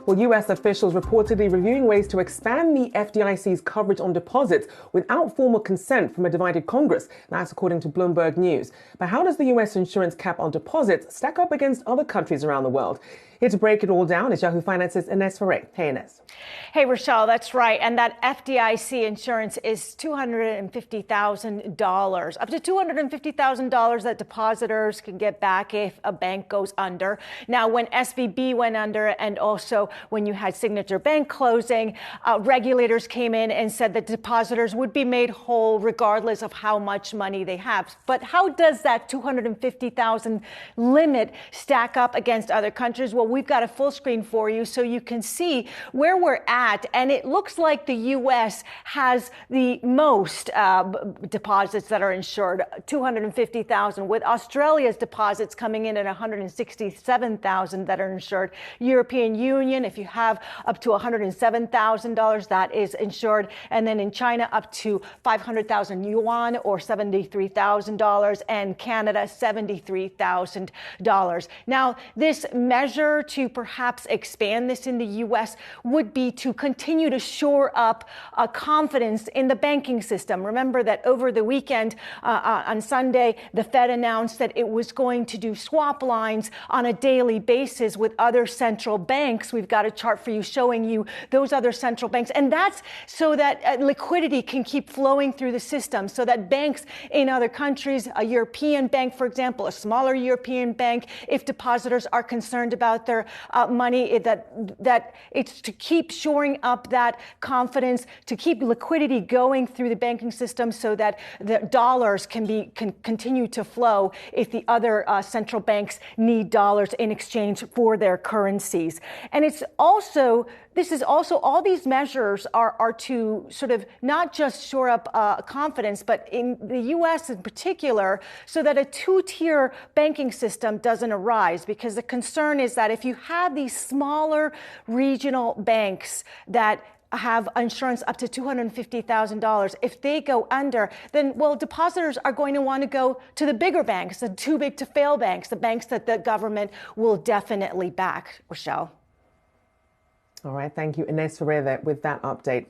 Well, US officials reportedly reviewing ways to expand the FDIC's coverage on deposits without formal consent from a divided Congress. That's according to Bloomberg News. But how does the US insurance cap on deposits stack up against other countries around the world? Here to break it all down is Yahoo Finance's Ines Ferre. Hey, Ines. Hey, Rochelle, that's right. And that FDIC insurance is $250,000, up to $250,000 that depositors can get back if a bank goes under. Now, when SVB went under and also when you had Signature Bank closing, regulators came in and said that depositors would be made whole regardless of how much money they have. But how does that $250,000 limit stack up against other countries? Well, we've got a full screen for you so you can see where we're at. And it looks like the U.S. has the most deposits that are insured, 250,000, with Australia's deposits coming in at 167,000 that are insured. European Union, if you have up to $107,000, that is insured. And then in China, up to 500,000 yuan or $73,000, and Canada, $73,000. Now, this measure to perhaps expand this in the U.S. would be to continue to shore up confidence in the banking system. Remember that over the weekend, on Sunday, the Fed announced that it was going to do swap lines on a daily basis with other central banks. We've got a chart for you showing you those other central banks. And that's so that liquidity can keep flowing through the system, so that banks in other countries, a European bank, for example, a smaller European bank, if depositors are concerned about their money, that it's to keep shoring up that confidence, to keep liquidity going through the banking system so that the dollars can continue to flow if the other central banks need dollars in exchange for their currencies. And all these measures are to sort of not just shore up confidence, but in the U.S. in particular, so that a two-tier banking system doesn't arise. Because the concern is that if you have these smaller regional banks that have insurance up to $250,000. If they go under, then, well, depositors are going to want to go to the bigger banks, the too big to fail banks, the banks that the government will definitely back. Rochelle. All right. Thank you, Ines Ferreira, with that update.